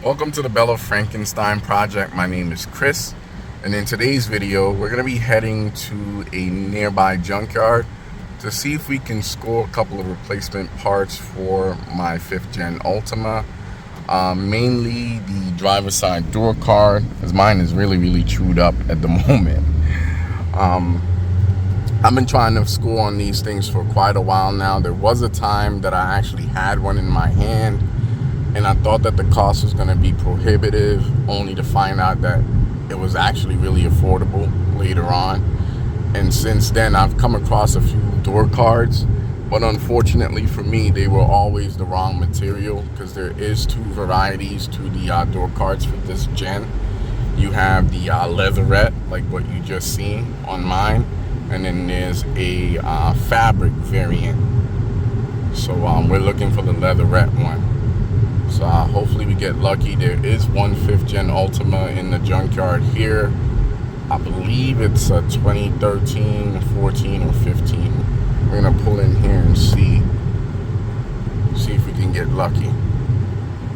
Welcome to the Bella Frankenstein project. My name is Chris, and in today's video we're going to be heading to a nearby junkyard to see if we can score a couple of replacement parts for my 5th gen Altima. Mainly the driver's side door card, as mine is really chewed up at the moment. I've been trying to score on these things for quite a while now. There was a time that I actually had one in my hand, and I thought that the cost was going to be prohibitive, only to find out that it was actually really affordable later on. And since then, I've come across a few door cards, but unfortunately for me, they were always the wrong material, because there is 2 varieties to the door cards for this gen. You have the leatherette, like what you just seen on mine, and then there's a fabric variant. So we're looking for the leatherette one. So hopefully we get lucky. There is one 5th gen Altima in the junkyard here. I believe it's a 2013, 14, or 15. We're gonna pull in here and see if we can get lucky.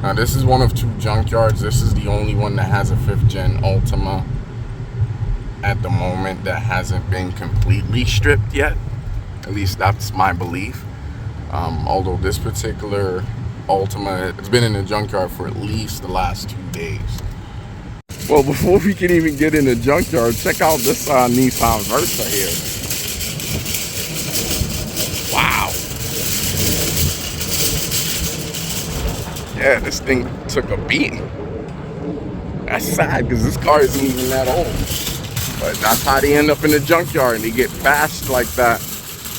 Now this is one of 2 junkyards. This is the only one that has a 5th gen Altima at the moment that hasn't been completely stripped yet. At least that's my belief. Although this particular Altima, it's been in the junkyard for at least the last 2 days. Well, before we can even get in the junkyard, check out this Nissan Versa here. Wow. Yeah, this thing took a beating. That's sad, because this car isn't even that old. But that's how they end up in the junkyard, and they get bashed like that,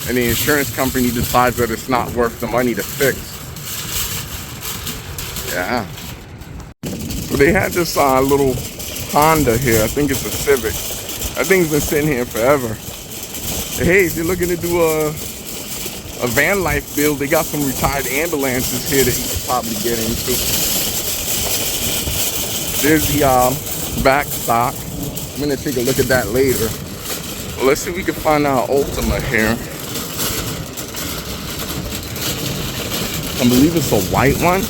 and the insurance company decides that it's not worth the money to fix. Yeah. So they had this little Honda here. I think it's a Civic. That thing's been sitting here forever. Hey, if you're looking to do a van life build, they got some retired ambulances here that you could probably get into. There's the back stock. I'm gonna take a look at that later. Well, let's see if we can find our Altima here. I believe it's a white one.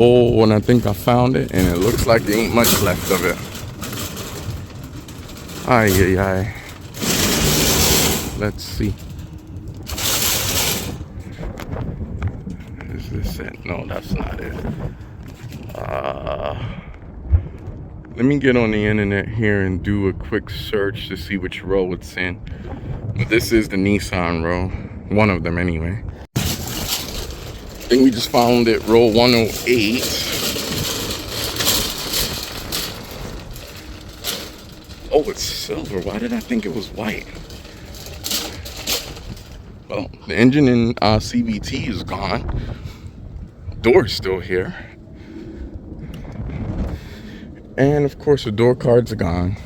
Oh, and I think I found it, and it looks like there ain't much left of it. Ay. Let's see. Is this it? No, that's not it. Let me get on the internet here and do a quick search to see which row it's in. But this is the Nissan row. One of them anyway. I think we just found it, row 108. Oh, it's silver. Why did I think it was white? Well, the engine in CVT is gone. Door's still here. And of course the door cards are gone.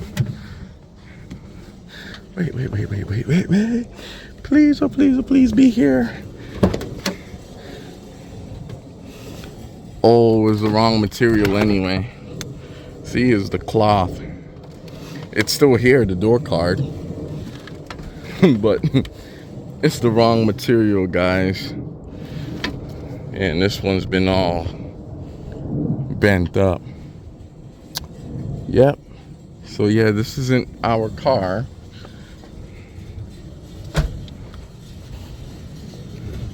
Wait. Please, oh please be here. Oh, it's the wrong material anyway. See, is the cloth. It's still here, the door card. But it's the wrong material, guys. And this one's been all bent up. Yep. So yeah, this isn't our car.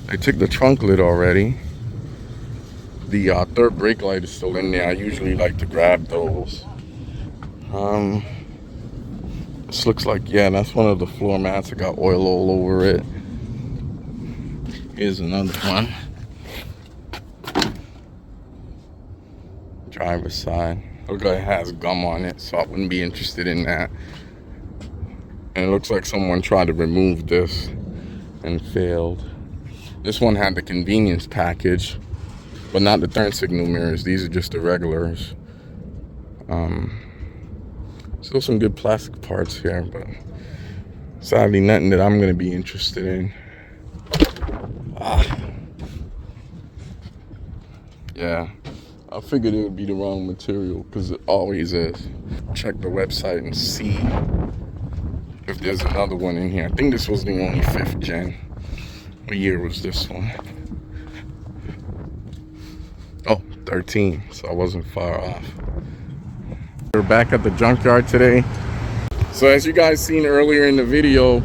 I took the trunk lid already. The 3rd brake light is still in there. I usually like to grab those. This looks like, yeah, that's one of the floor mats. I got oil all over it. Here's another one. Driver's side. Looks like it has gum on it, so I wouldn't be interested in that. And it looks like someone tried to remove this and failed. This one had the convenience package, but not the turn signal mirrors. These are just the regulars. Still some good plastic parts here, but sadly nothing that I'm going to be interested in. Yeah, I figured it would be the wrong material, because it always is. Check the website and see if there's another one in here. I think this was the only 5th gen. What year was this one? Oh, 13, so I wasn't far off. We're back at the junkyard today. So as you guys seen earlier in the video,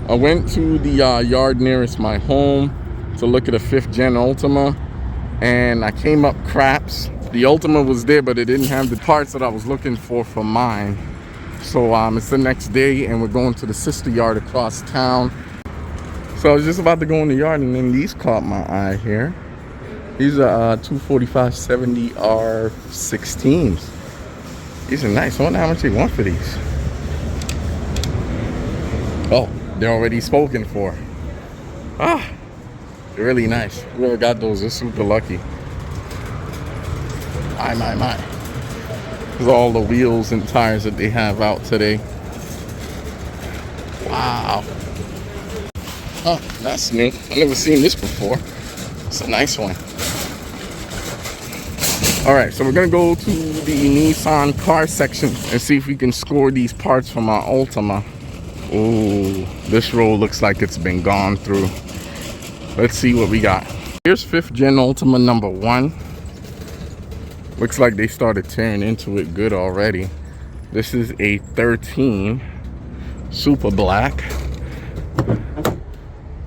I went to the yard nearest my home to look at a 5th gen Altima, and I came up craps. The Altima was there, but it didn't have the parts that I was looking for mine. So it's the next day, and we're going to the sister yard across town. So I was just about to go in the yard, and then these caught my eye here. These are 245/70 R16s. These are nice. I wonder how much they want for these. Oh, they're already spoken for. Ah, they're really nice. Whoever got those is super lucky. My. There's all the wheels and tires that they have out today. Wow. Oh, that's new. I've never seen this before. It's a nice one. All right, so we're gonna go to the Nissan car section and see if we can score these parts from our Altima. Ooh, this road looks like it's been gone through. Let's see what we got. Here's 5th gen Altima number 1. Looks like they started tearing into it good already. This is a 13 super black.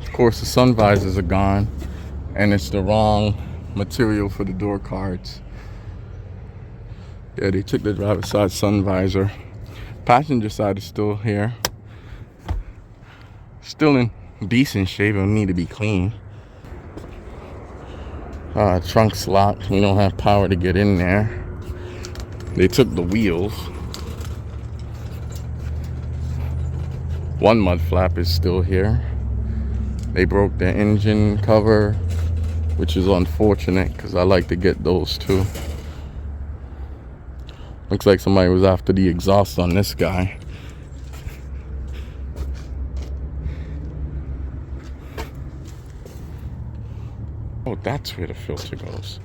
Of course, the sun visors are gone, and it's the wrong material for the door cards. Yeah, they took the driver's side sun visor. Passenger side is still here. Still in decent shape. It'll need to be clean. Trunk's locked. We don't have power to get in there. They took the wheels. One mud flap is still here. They broke the engine cover, which is unfortunate because I like to get those too. Looks like somebody was after the exhaust on this guy. Oh, that's where the filter goes.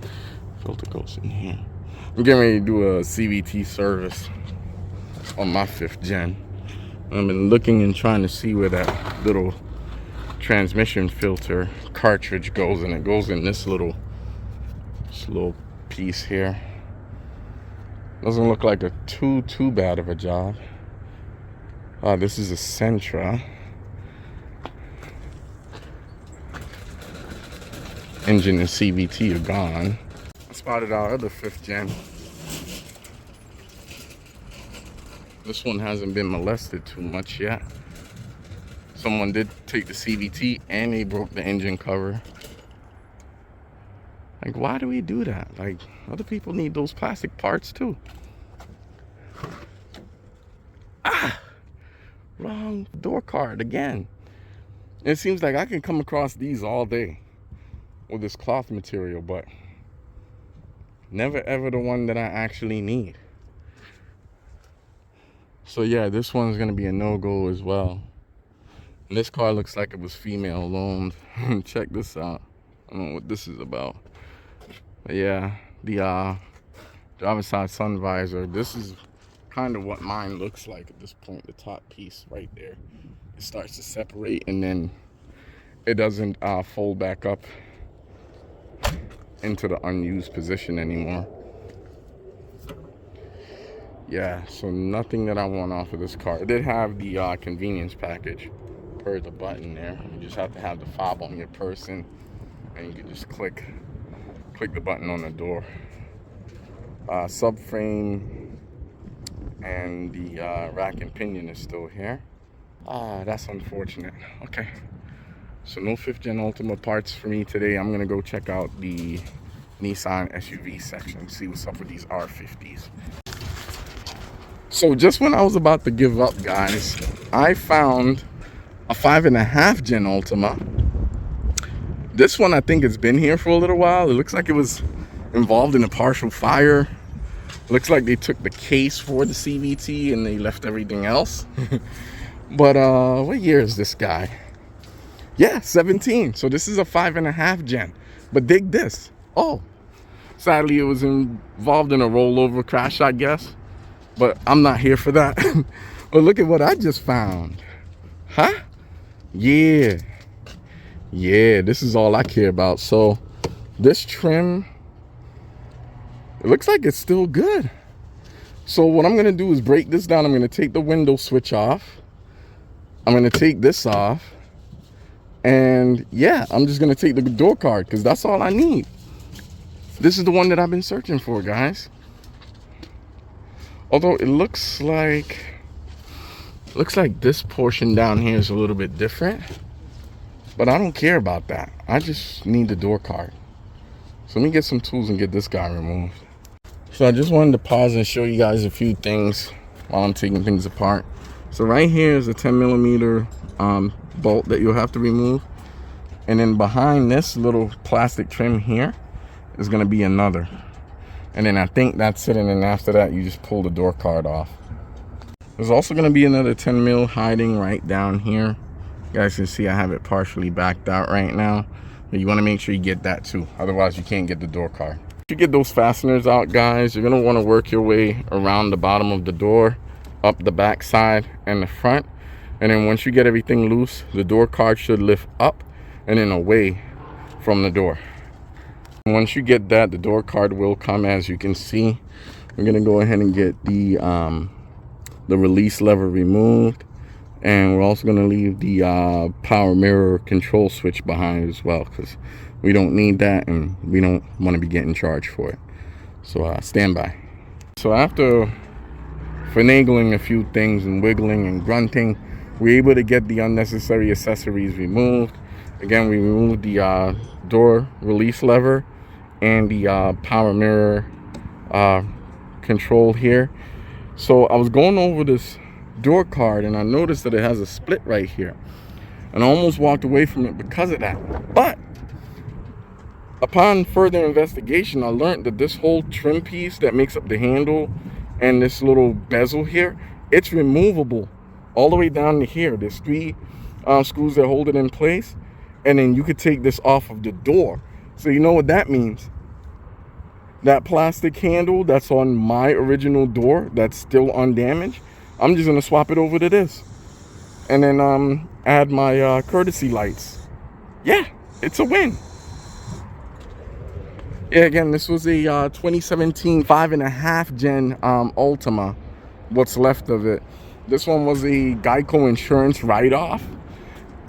Filter goes in here. I'm getting ready to do a CVT service on my 5th gen. I've been looking and trying to see where that little transmission filter cartridge goes, and it goes in this little piece here. Doesn't look like a too bad of a job. This is a Sentra. Engine and CVT are gone. I spotted our other 5th gen. This one hasn't been molested too much yet. Someone did take the CVT and they broke the engine cover. Like, why do we do that? Like, other people need those plastic parts too. Wrong door card again. It seems like I can come across these all day with this cloth material, but never ever the one that I actually need. So yeah, this one's gonna be a no-go as well. And this car looks like it was female owned. Check this out. I don't know what this is about. But yeah, the driver's side sun visor. This is kind of what mine looks like at this point. The top piece right there, it starts to separate, and then it doesn't fold back up into the unused position anymore. Yeah, so nothing that I want off of this car. It did have the convenience package per the button there. You just have to have the fob on your person, and you can just click the button on the door. Subframe and the rack and pinion is still here. That's unfortunate. Okay, so no 5th gen Altima parts for me today. I'm gonna go check out the Nissan SUV section, see what's up with these R50s. So just when I was about to give up, guys, I found a 5.5 gen Altima. This one, I think it's been here for a little while. It looks like it was involved in a partial fire. Looks like they took the case for the CVT and they left everything else. But what year is this guy? Yeah, 17. So this is a 5.5 gen. But dig this. Oh, sadly it was involved in a rollover crash, I guess. But I'm not here for that. Oh, look at what I just found. Huh? Yeah. Yeah, this is all I care about. So this trim, it looks like it's still good. So what I'm gonna do is break this down. I'm gonna take the window switch off. I'm gonna take this off. And yeah, I'm just gonna take the door card because that's all I need. This is the one that I've been searching for, guys. Although it looks like this portion down here is a little bit different, but I don't care about that. I just need the door card. So let me get some tools and get this guy removed. So I just wanted to pause and show you guys a few things while I'm taking things apart. So right here is a 10mm bolt that you'll have to remove. And then behind this little plastic trim here is gonna be another. And then I think that's it, and then after that you just pull the door card off. There's also going to be another 10mm hiding right down here. You guys can see I have it partially backed out right now, but you want to make sure you get that too, otherwise you can't get the door card. If you get those fasteners out, guys, you're going to want to work your way around the bottom of the door, up the back side and the front, and then once you get everything loose, the door card should lift up and then away from the door. Once you get that, the door card will come. As you can see, we're gonna go ahead and get the release lever removed, and we're also gonna leave the power mirror control switch behind as well, because we don't need that and we don't want to be getting charged for it. So stand by. So after finagling a few things and wiggling and grunting, we're able to get the unnecessary accessories removed. Again, we removed the door release lever and the power mirror control here. So I was going over this door card and I noticed that it has a split right here, and I almost walked away from it because of that. But upon further investigation, I learned that this whole trim piece that makes up the handle and this little bezel here, it's removable all the way down to here. There's 3 screws that hold it in place, and then you could take this off of the door. So you know what that means? That plastic handle that's on my original door that's still undamaged, I'm just gonna swap it over to this, and then add my courtesy lights. Yeah, it's a win. Yeah, again, this was a 2017 5.5 gen Altima, what's left of it. This one was a Geico insurance write-off.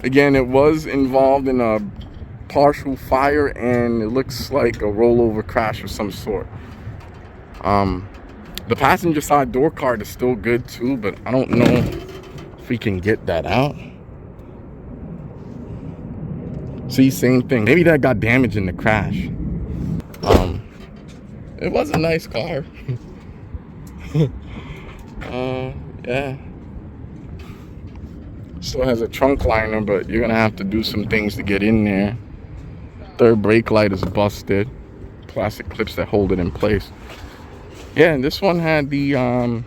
Again, it was involved in a partial fire, and it looks like a rollover crash of some sort. The passenger side door card is still good too, but I don't know if we can get that out. See, same thing. Maybe that got damaged in the crash. It was a nice car. Yeah. Still has a trunk liner, but you're gonna have to do some things to get in there. Third brake light is busted. Plastic clips that hold it in place. Yeah, and this one had the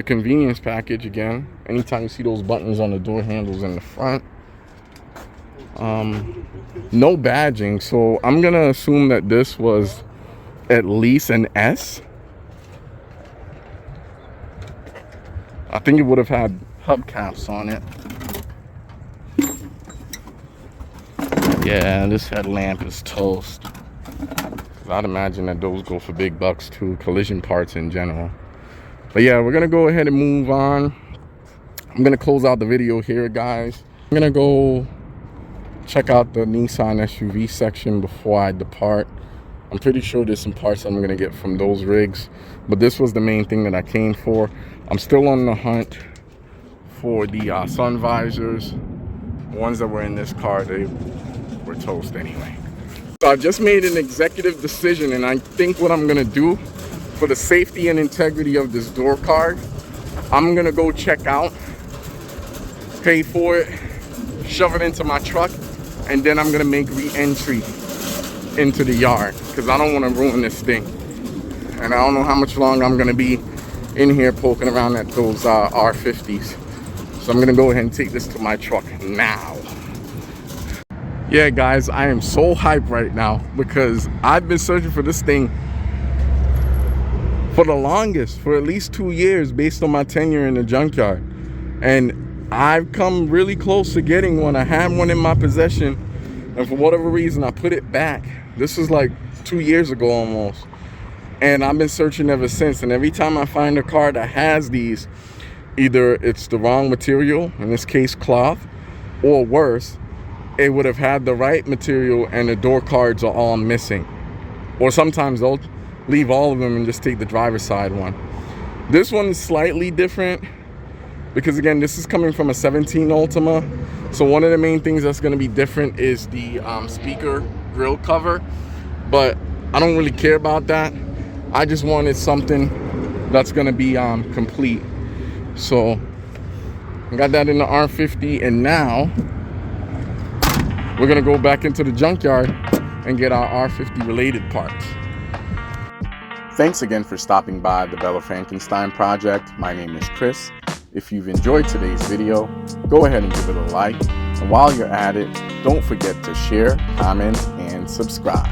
convenience package again. Anytime you see those buttons on the door handles in the front. No badging, so I'm gonna assume that this was at least an S. I think it would have had hubcaps on it. Yeah, this headlamp is toast. I'd imagine that those go for big bucks too, collision parts in general. But yeah, we're gonna go ahead and move on. I'm gonna close out the video here, guys. I'm gonna go check out the Nissan SUV section before I depart. I'm pretty sure there's some parts I'm gonna get from those rigs, but this was the main thing that I came for. I'm still on the hunt for the sun visors. The ones that were in this car, they were toast anyway. So I just made an executive decision, and I think what I'm gonna do for the safety and integrity of this door card, I'm gonna go check out, pay for it, shove it into my truck, and then I'm gonna make re-entry into the yard because I don't want to ruin this thing, and I don't know how much longer I'm gonna be in here poking around at those R50s. So I'm gonna go ahead and take this to my truck now. Yeah, guys, I am so hyped right now because I've been searching for this thing for the longest, for at least 2 years, based on my tenure in the junkyard. And I've come really close to getting one. I had one in my possession, and for whatever reason, I put it back. This was like 2 years ago almost. And I've been searching ever since. And every time I find a car that has these, either it's the wrong material, in this case cloth, or worse, it would have had the right material and the door cards are all missing. Or sometimes they'll leave all of them and just take the driver's side one. This one is slightly different because, again, this is coming from a 17 Altima. So one of the main things that's going to be different is the speaker grill cover. But I don't really care about that. I just wanted something that's going to be complete. So I got that in the R50, and now we're going to go back into the junkyard and get our R50 related parts. Thanks again for stopping by the Bella Frankenstein project. My name is Chris. If you've enjoyed today's video, go ahead and give it a like. And while you're at it, don't forget to share, comment, and subscribe.